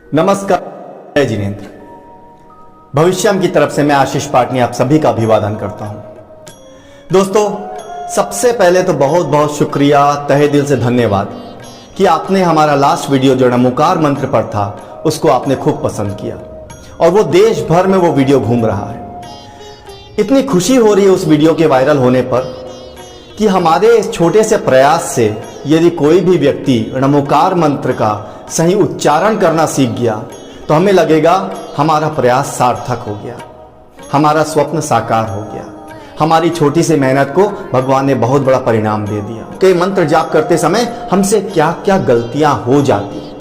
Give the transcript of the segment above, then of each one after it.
नमस्कार, जय जिनेंद्र। भविष्यम की तरफ से मैं आशीष पाटनी आप सभी का अभिवादन करता हूं। दोस्तों, सबसे पहले तो बहुत बहुत शुक्रिया, तहे दिल से धन्यवाद कि आपने हमारा लास्ट वीडियो जो नमोकार मंत्र पर था उसको आपने खूब पसंद किया और वो देश भर में वो वीडियो घूम रहा है। इतनी खुशी हो रही है उस वीडियो के वायरल होने पर कि हमारे इस छोटे से प्रयास से यदि कोई भी व्यक्ति नमोकार मंत्र का सही उच्चारण करना सीख गया तो हमें लगेगा हमारा प्रयास सार्थक हो गया, हमारा स्वप्न साकार हो गया, हमारी छोटी सी मेहनत को भगवान ने बहुत बड़ा परिणाम दे दिया। कई मंत्र जाप करते समय हमसे क्या क्या गलतियां हो जाती हैं।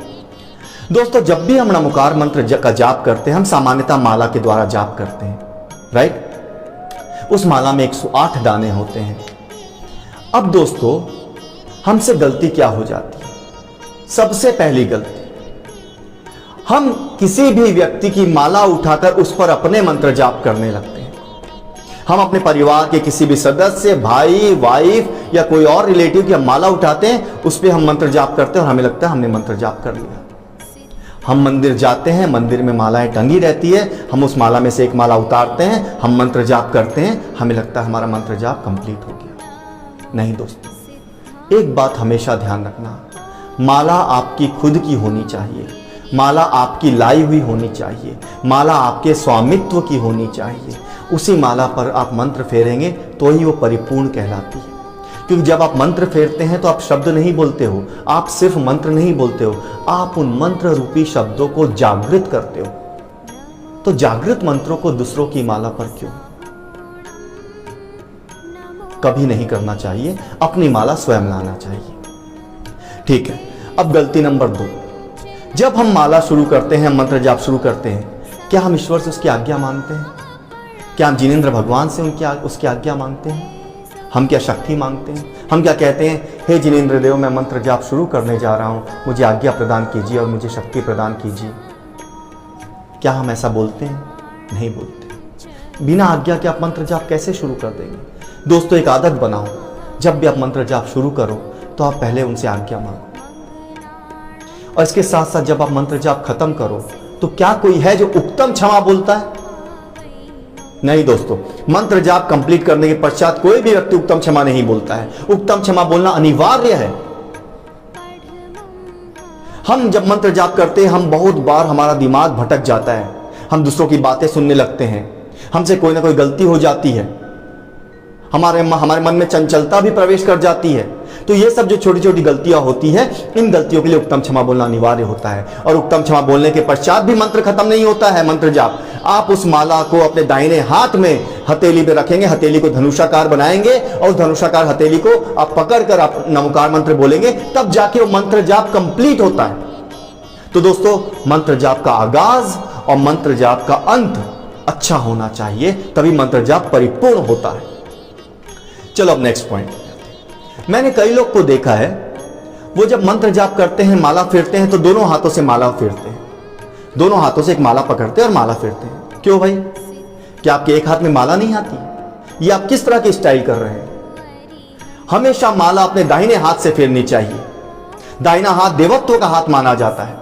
दोस्तों, जब भी हम नमोकार मंत्र का जाप करते हैं हम सामान्यतः माला के द्वारा जाप करते हैं, राइट। उस माला में 108 दाने होते हैं। अब दोस्तों, हमसे गलती क्या हो जाती है? सबसे पहली गलती, हम किसी भी व्यक्ति की माला उठाकर उस पर अपने मंत्र जाप करने लगते हैं। हम अपने परिवार के किसी भी सदस्य, भाई, वाइफ या कोई और रिलेटिव की माला उठाते हैं, उस पर हम मंत्र जाप करते हैं और हमें लगता है हमने मंत्र जाप कर लिया। हम मंदिर जाते हैं, मंदिर में मालाएं टंगी रहती है, हम उस माला में से एक माला उतारते हैं, हम मंत्र जाप करते हैं, हमें लगता है हमारा मंत्र जाप कंप्लीट हो गया। नहीं दोस्तों, एक बात हमेशा ध्यान रखना, माला आपकी खुद की होनी चाहिए, माला आपकी लाई हुई होनी चाहिए, माला आपके स्वामित्व की होनी चाहिए। उसी माला पर आप मंत्र फेरेंगे तो ही वो परिपूर्ण कहलाती है। क्योंकि जब आप मंत्र फेरते हैं तो आप शब्द नहीं बोलते हो, आप सिर्फ मंत्र नहीं बोलते हो, आप उन मंत्र रूपी शब्दों को जागृत करते हो। तो जागृत मंत्रों को दूसरों की माला पर क्यों? कभी नहीं करना चाहिए, अपनी माला स्वयं लाना चाहिए। ठीक है, अब गलती नंबर 2, जब हम माला शुरू करते हैं, मंत्र जाप शुरू करते हैं, क्या हम ईश्वर से उसकी आज्ञा मांगते हैं? क्या हम जिनेंद्र भगवान से उसकी आज्ञा मांगते हैं? हम क्या शक्ति मांगते हैं? हम क्या कहते हैं, हे जिनेंद्र देव, मैं मंत्र जाप शुरू करने जा रहा हूं, मुझे आज्ञा प्रदान कीजिए और मुझे शक्ति प्रदान कीजिए? क्या हम ऐसा बोलते हैं? नहीं बोलते। बिना आज्ञा के आप मंत्र जाप कैसे शुरू कर देंगे? दोस्तों, एक आदत बनाओ, जब भी आप मंत्र जाप शुरू करो तो आप पहले उनसे आज्ञा मांगो। और इसके साथ साथ जब आप मंत्र जाप खत्म करो तो क्या कोई है जो उत्तम क्षमा बोलता है? नहीं दोस्तों, मंत्र जाप कंप्लीट करने के पश्चात कोई भी व्यक्ति उत्तम क्षमा नहीं बोलता है। उत्तम क्षमा बोलना अनिवार्य है। हम जब मंत्र जाप करते हैं, हम बहुत बार हमारा दिमाग भटक जाता है, हम दूसरों की बातें सुनने लगते हैं, हमसे कोई ना कोई गलती हो जाती है, हमारे मन में चंचलता भी प्रवेश कर जाती है। तो ये सब जो छोटी छोटी गलतियां होती है, इन गलतियों के लिए उत्तम क्षमा बोलना अनिवार्य होता है। और उत्तम क्षमा बोलने के पश्चात भी मंत्र खत्म नहीं होता है। मंत्र जाप, आप उस माला को अपने दाहिने हाथ में हथेली पे रखेंगे, हथेली को धनुषाकार बनाएंगे और धनुषाकार हथेली को आप पकड़कर आप नमोकार मंत्र बोलेंगे, तब जाके वो मंत्र जाप कंप्लीट होता है। तो दोस्तों, मंत्र जाप का आगाज और मंत्र जाप का अंत अच्छा होना चाहिए, तभी मंत्र जाप परिपूर्ण होता है। चलो अब नेक्स्ट पॉइंट। मैंने कई लोग को देखा है, वो जब मंत्र जाप करते हैं, माला फेरते हैं, तो दोनों हाथों से माला फेरते हैं, दोनों हाथों से एक माला पकड़ते हैं और माला फेरते हैं। क्यों भाई? क्या आपके एक हाथ में माला नहीं आती? ये आप किस तरह की स्टाइल कर रहे हैं? हमेशा माला अपने दाहिने हाथ से फेरनी चाहिए। दाहिना हाथ देवत्व का हाथ माना जाता है।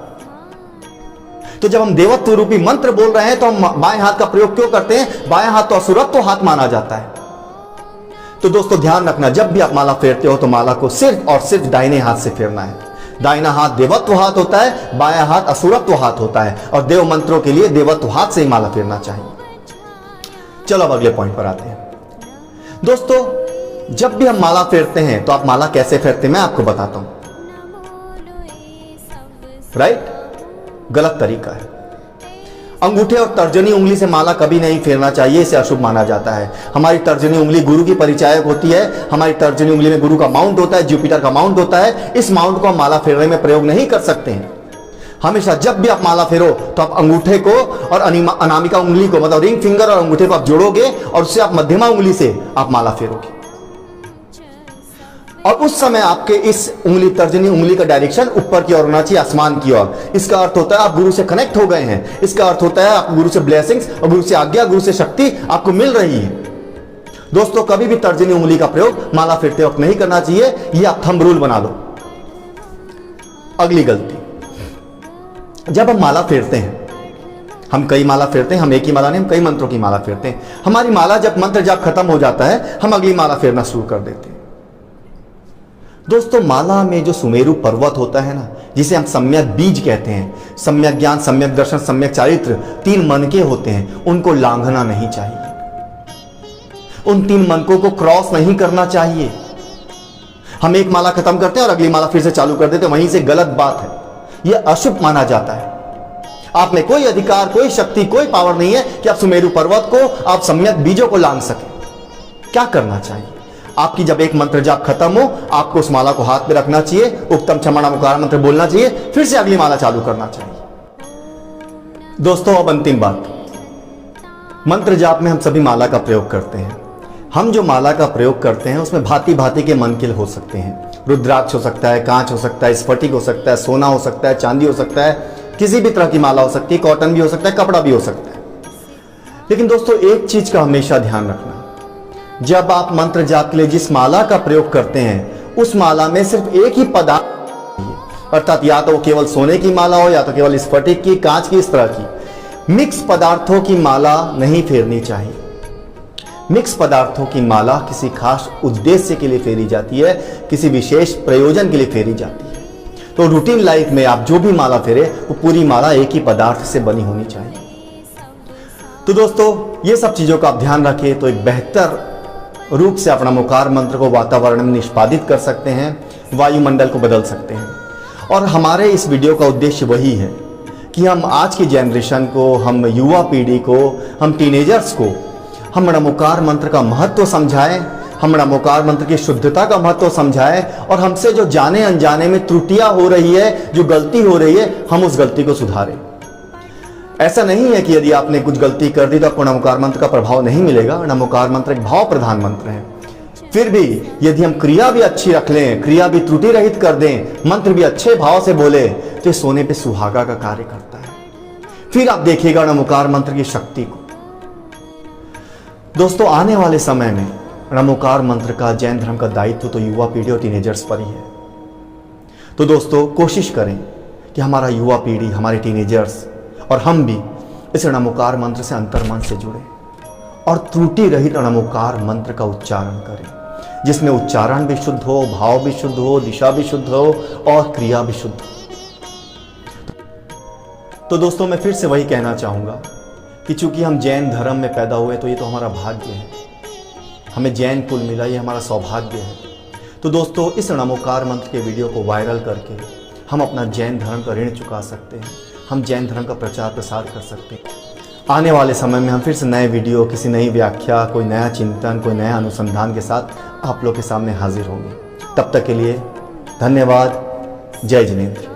तो जब हम देवत्व रूपी मंत्र बोल रहे हैं तो हम बाएं हाथ का प्रयोग क्यों करते हैं? बाएं हाथ तो असुरत्व हाथ माना जाता है। तो दोस्तों, ध्यान रखना, जब भी आप माला फेरते हो तो माला को सिर्फ और सिर्फ दाहिने हाथ से फेरना है। दाहिना हाथ देवत्व हाथ होता है, बायां हाथ असुरत्व हाथ होता है, और देव मंत्रों के लिए देवत्व हाथ से ही माला फेरना चाहिए। चलो अब अगले पॉइंट पर आते हैं। दोस्तों, जब भी हम माला फेरते हैं तो आप माला कैसे फेरते हैं मैं आपको बताता हूं, राइट? गलत तरीका है। अंगूठे और तर्जनी उंगली से माला कभी नहीं फेरना चाहिए, इसे अशुभ माना जाता है। हमारी तर्जनी उंगली गुरु की परिचायक होती है। हमारी तर्जनी उंगली में गुरु का माउंट होता है, जुपिटर का माउंट होता है। इस माउंट को हम माला फेरने में प्रयोग नहीं कर सकते हैं। हमेशा जब भी आप माला फेरो तो आप अंगूठे को और अनामिका उंगली को, मतलब रिंग फिंगर और अंगूठे को आप जोड़ोगे और उससे आप मध्यमा उंगली से आप माला फेरोगे। और उस समय आपके इस उंगली, तर्जनी उंगली का डायरेक्शन ऊपर की ओर होना चाहिए, आसमान की ओर। इसका अर्थ होता है आप गुरु से कनेक्ट हो गए हैं। इसका अर्थ होता है आप गुरु से ब्लेसिंग्स और गुरु से आज्ञा, गुरु से शक्ति आपको मिल रही है। दोस्तों, कभी भी तर्जनी उंगली का प्रयोग माला फेरते वक्त नहीं करना चाहिए। ये आप थंब रूल बना लो। अगली गलती, जब हम माला फेरते हैं, हम कई माला फेरते हैं, हम एक ही माला नहीं, हम कई मंत्रों की माला फेरते हैं। हमारी माला जब मंत्र जाप खत्म हो जाता है, हम अगली माला फेरना शुरू कर देते हैं। दोस्तों, माला में जो सुमेरु पर्वत होता है ना, जिसे हम सम्यक बीज कहते हैं, सम्यक ज्ञान, सम्यक दर्शन, सम्यक चारित्र, 3 मनके होते हैं, उनको लांघना नहीं चाहिए। उन 3 मनकों को क्रॉस नहीं करना चाहिए। हम एक माला खत्म करते हैं और अगली माला फिर से चालू कर देते हैं, वहीं से गलत बात है। यह अशुभ माना जाता है। आप में कोई अधिकार, कोई शक्ति, कोई पावर नहीं है कि आप सुमेरु पर्वत को, आप सम्यक बीजों को लांघ सके। क्या करना चाहिए? आपकी जब एक मंत्र जाप खत्म हो, आपको उस माला को हाथ में रखना चाहिए, उत्तम क्षमा नमोकार मंत्र बोलना चाहिए, फिर से अगली माला चालू करना चाहिए। दोस्तों, अब अंतिम बात, मंत्र जाप में हम सभी माला का प्रयोग करते हैं। हम जो माला का प्रयोग करते हैं उसमें भांति भांति के मनकिल हो सकते हैं। रुद्राक्ष हो सकता है, कांच हो सकता है, स्फटिक हो सकता है, सोना हो सकता है, चांदी हो सकता है, किसी भी तरह की माला हो सकती है, कॉटन भी हो सकता है, कपड़ा भी हो सकता है। लेकिन दोस्तों, एक चीज का हमेशा ध्यान रखना, जब आप मंत्र जाप के लिए जिस माला का प्रयोग करते हैं, उस माला में सिर्फ एक ही पदार्थ, अर्थात या तो वो केवल सोने की माला हो या तो केवल स्फटिक की, कांच की, इस तरह की मिक्स पदार्थों की माला नहीं फेरनी चाहिए। मिक्स पदार्थों की माला किसी खास उद्देश्य के लिए फेरी जाती है, किसी विशेष प्रयोजन के लिए फेरी जाती है। तो रूटीन लाइफ में आप जो भी माला फेरे, वो पूरी माला एक ही पदार्थ से बनी होनी चाहिए। तो दोस्तों, ये सब चीजों का आप ध्यान रखें तो एक बेहतर रूप से अपना नमोकार मंत्र को वातावरण में निष्पादित कर सकते हैं, वायुमंडल को बदल सकते हैं। और हमारे इस वीडियो का उद्देश्य वही है कि हम आज की जनरेशन को, हम युवा पीढ़ी को, हम टीनेजर्स को हम नमोकार मंत्र का महत्व समझाएं, हम नमोकार मंत्र की शुद्धता का महत्व समझाएं, और हमसे जो जाने अनजाने में त्रुटियां हो रही है, जो गलती हो रही है, हम उस गलती को सुधारें। ऐसा नहीं है कि यदि आपने कुछ गलती कर दी तो आपको नमोकार मंत्र का प्रभाव नहीं मिलेगा। नमोकार मंत्र एक भाव प्रधान मंत्र है। फिर भी यदि हम क्रिया भी अच्छी रख लें, क्रिया भी त्रुटि रहित कर दें, मंत्र भी अच्छे भाव से बोले, तो सोने पे सुहागा का कार्य करता है। फिर आप देखिएगा नमोकार मंत्र की शक्ति को। दोस्तों, आने वाले समय में नमोकार मंत्र का, जैन धर्म का दायित्व तो युवा पीढ़ी और टीनेजर्स पर ही है। तो दोस्तों, कोशिश करें कि हमारा युवा पीढ़ी, हमारे टीनेजर्स और हम भी इस नमोकार मंत्र से अंतर्मन से जुड़े और त्रुटि रहित नमोकार मंत्र का उच्चारण करें, जिसमें उच्चारण भी शुद्ध हो, भाव भी शुद्ध हो, दिशा भी शुद्ध हो और क्रिया भी शुद्ध हो। तो दोस्तों, मैं फिर से वही कहना चाहूंगा कि चूंकि हम जैन धर्म में पैदा हुए, तो ये तो हमारा भाग्य है, हमें जैन कुल मिला, ये हमारा सौभाग्य है। तो दोस्तों, इस नमोकार मंत्र के वीडियो को वायरल करके हम अपना जैन धर्म का ऋण चुका सकते हैं, हम जैन धर्म का प्रचार प्रसार कर सकते हैं। आने वाले समय में हम फिर से नए वीडियो, किसी नई व्याख्या, कोई नया चिंतन, कोई नया अनुसंधान के साथ आप लोग के सामने हाजिर होंगे। तब तक के लिए धन्यवाद। जय जिनेंद्र।